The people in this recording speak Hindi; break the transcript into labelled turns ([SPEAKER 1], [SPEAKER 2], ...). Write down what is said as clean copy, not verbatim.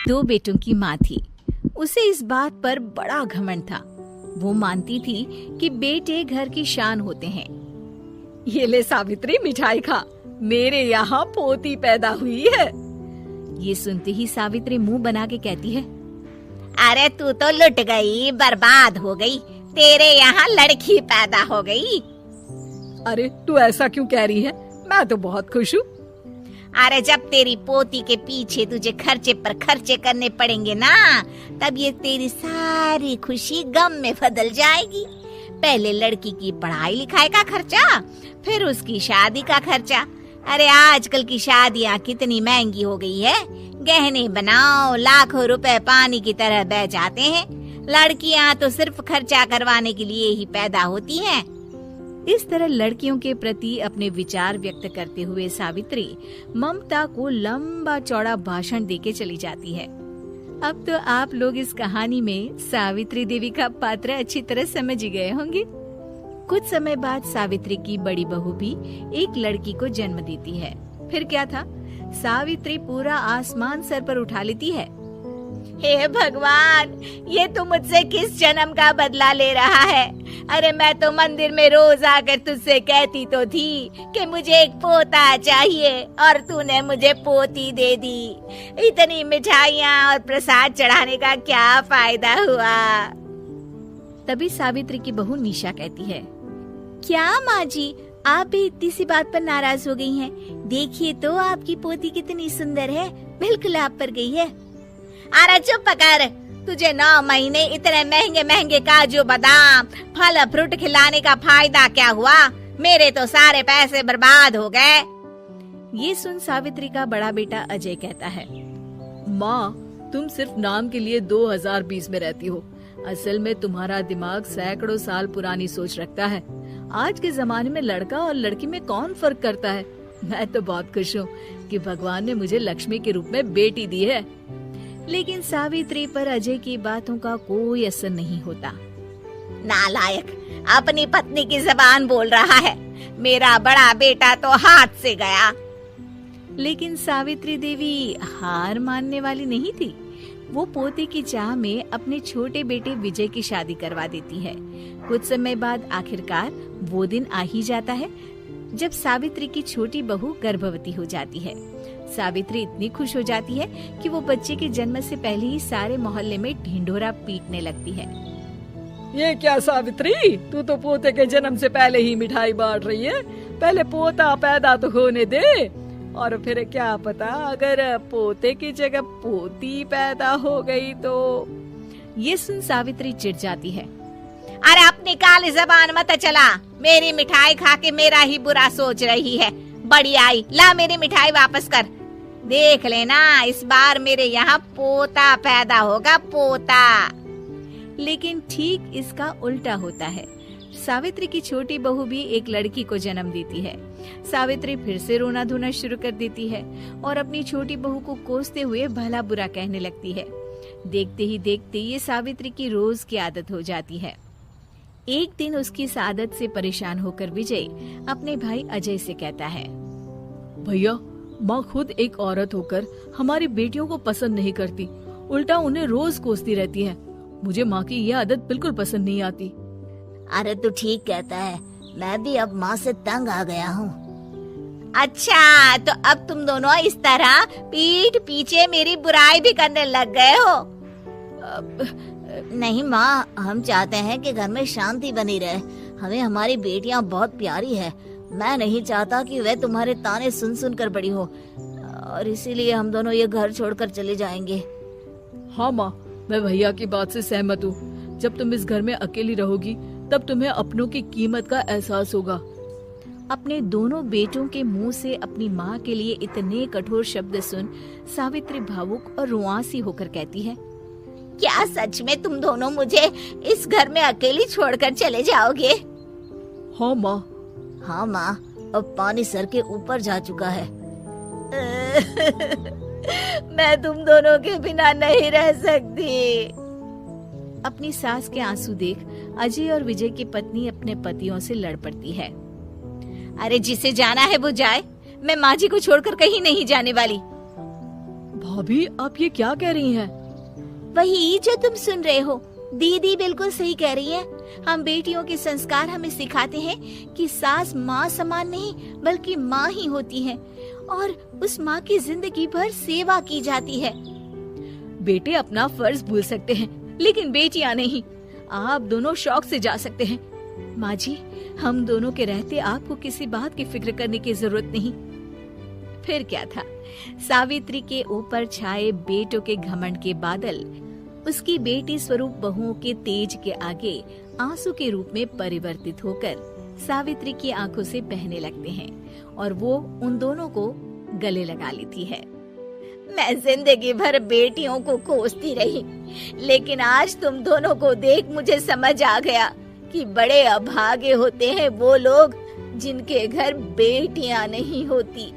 [SPEAKER 1] दो बेटों की माँ थी। उसे इस बात पर बड़ा घमंड था। वो मानती थी कि बेटे घर की शान होते हैं। ये ले सावित्री, मिठाई खा, मेरे यहाँ पोती पैदा हुई है। ये सुनते ही सावित्री मुंह बना के कहती है,
[SPEAKER 2] अरे तू तो लुट गई, बर्बाद हो गई, तेरे यहाँ लड़की पैदा हो गई।
[SPEAKER 1] अरे तू ऐसा क्यों कह रही है? मैं तो बहुत खुश हूँ।
[SPEAKER 2] अरे जब तेरी पोती के पीछे तुझे खर्चे पर खर्चे करने पड़ेंगे ना, तब ये तेरी सारी खुशी गम में बदल जाएगी। पहले लड़की की पढ़ाई लिखाई का खर्चा, फिर उसकी शादी का खर्चा। अरे आजकल की शादियाँ कितनी महंगी हो गई है। गहने बनाओ, लाखों रुपए पानी की तरह बह जाते हैं। लड़कियाँ तो सिर्फ खर्चा करवाने के लिए ही पैदा होती हैं।
[SPEAKER 1] इस तरह लड़कियों के प्रति अपने विचार व्यक्त करते हुए सावित्री ममता को लंबा चौड़ा भाषण देके चली जाती है। अब तो आप लोग इस कहानी में सावित्री देवी का पात्र अच्छी तरह समझ ही गए होंगे। कुछ समय बाद सावित्री की बड़ी बहू भी एक लड़की को जन्म देती है। फिर क्या था, सावित्री पूरा आसमान सर पर उठा लेती है।
[SPEAKER 2] हे भगवान, ये तू मुझसे किस जन्म का बदला ले रहा है? अरे मैं तो मंदिर में रोज आकर तुझसे कहती तो थी कि मुझे एक पोता चाहिए, और तूने मुझे पोती दे दी। इतनी मिठाइयाँ और प्रसाद चढ़ाने का क्या फायदा हुआ?
[SPEAKER 1] तभी सावित्री की बहू निशा कहती है, क्या माँ जी, आप भी इतनी सी बात पर नाराज हो गई हैं? देखिए तो आपकी पोती कितनी सुंदर है, बिल्कुल आप पर गई है।
[SPEAKER 2] अरे चुप कर, तुझे 9 महीने इतने महंगे महंगे काजू बादाम फल फ्रूट खिलाने का फायदा क्या हुआ? मेरे तो सारे पैसे बर्बाद हो गए।
[SPEAKER 1] ये सुन सावित्री का बड़ा बेटा अजय कहता है, माँ, तुम सिर्फ नाम के लिए 2020 में रहती हो। असल में तुम्हारा दिमाग सैकड़ों साल पुरानी सोच रखता है। आज के जमाने में लड़का और लड़की में कौन फर्क करता है? मैं तो बहुत खुश हूँ कि भगवान ने मुझे लक्ष्मी के रूप में बेटी दी है। लेकिन सावित्री पर अजय की बातों का कोई असर नहीं होता।
[SPEAKER 2] नालायक, अपनी पत्नी की जबान बोल रहा है। मेरा बड़ा बेटा तो हाथ से गया।
[SPEAKER 1] लेकिन सावित्री देवी हार मानने वाली नहीं थी। वो पोते की चाह में अपने छोटे बेटे विजय की शादी करवा देती है। कुछ समय बाद आखिरकार वो दिन आ ही जाता है जब सावित्री की छोटी बहू गर्भवती हो जाती है। सावित्री इतनी खुश हो जाती है कि वो बच्चे के जन्म से पहले ही सारे मोहल्ले में ढिंढोरा पीटने लगती है।
[SPEAKER 3] ये क्या सावित्री, तू तो पोते के जन्म से पहले ही मिठाई बांट रही है। पहले पोता पैदा तो होने दे, और फिर क्या पता अगर पोते की जगह पोती पैदा हो गई तो।
[SPEAKER 1] ये सुन सावित्री चिढ़ जाती है।
[SPEAKER 2] अरे अपनी काली जबान मत चला, मेरी मिठाई खा के मेरा ही बुरा सोच रही है। बड़ी आई, ला मेरी मिठाई वापस कर। देख लेना, इस बार मेरे यहाँ पोता पैदा होगा, पोता।
[SPEAKER 1] लेकिन ठीक इसका उल्टा होता है। सावित्री की छोटी बहू भी एक लड़की को जन्म देती है। सावित्री फिर से रोना धोना शुरू कर देती है और अपनी छोटी बहू को कोसते हुए भला बुरा कहने लगती है। देखते ही देखते ये सावित्री की रोज की आदत हो जाती है। एक दिन उसकी इस आदत से परेशान होकर विजय अपने भाई अजय से कहता है,
[SPEAKER 3] भैया, माँ खुद एक औरत होकर हमारी बेटियों को पसंद नहीं करती, उल्टा उन्हें रोज कोसती रहती है। मुझे माँ की यह आदत बिल्कुल पसंद नहीं आती।
[SPEAKER 2] अरे तू ठीक कहता है, मैं भी अब माँ से तंग आ गया हूँ। अच्छा, तो अब तुम दोनों इस तरह पीठ पीछे मेरी बुराई भी करने लग गए हो? नहीं माँ, हम चाहते हैं कि घर में शांति बनी रहे। हमें हमारी बेटियाँ बहुत प्यारी है। मैं नहीं चाहता कि वह तुम्हारे ताने सुन सुन कर बड़ी हो, और इसीलिए हम दोनों ये घर छोड़कर चले जाएंगे।
[SPEAKER 3] हाँ माँ, मैं भैया की बात से सहमत हूँ। जब तुम इस घर में अकेली रहोगी तब तुम्हें अपनों की कीमत का एहसास होगा।
[SPEAKER 1] अपने दोनों बेटों के मुंह से अपनी माँ के लिए इतने कठोर शब्द सुन सावित्री भावुक और रुआंसी होकर कहती है,
[SPEAKER 2] क्या सच में तुम दोनों मुझे इस घर में अकेली छोड़कर चले जाओगे?
[SPEAKER 3] हाँ माँ।
[SPEAKER 2] हाँ माँ, अब पानी सर के ऊपर जा चुका है। मैं तुम दोनों के बिना नहीं रह सकती।
[SPEAKER 1] अपनी सास के आंसू देख अजय और विजय की पत्नी अपने पतियों से लड़ पड़ती है।
[SPEAKER 2] अरे जिसे जाना है वो जाए, मैं माँ जी को छोड़कर कहीं नहीं जाने वाली।
[SPEAKER 3] भाभी, आप ये क्या कह रही हैं?
[SPEAKER 2] वही जो तुम सुन रहे हो, दीदी बिल्कुल सही कह रही है। हम बेटियों के संस्कार हमें सिखाते हैं कि सास माँ समान नहीं बल्कि माँ ही होती है और उस माँ की जिंदगी भर सेवा की जाती है।
[SPEAKER 1] बेटे अपना फर्ज भूल सकते हैं लेकिन बेटियां नहीं। आप दोनों शौक से जा सकते हैं। माँ जी, हम दोनों के रहते आपको किसी बात की फिक्र करने की जरूरत नहीं।
[SPEAKER 2] फिर क्या था, सावित्री के ऊपर छाए बेटों के घमंड के बादल उसकी बेटी स्वरूप बहुओं के तेज के आगे आंसू के रूप में परिवर्तित होकर सावित्री की आंखों से बहने लगते हैं और वो उन दोनों को गले लगा लेती है। मैं जिंदगी भर बेटियों को कोसती रही, लेकिन आज तुम दोनों को देख मुझे समझ आ गया कि बड़े अभागे होते हैं वो लोग जिनके घर बेटियां नहीं होती।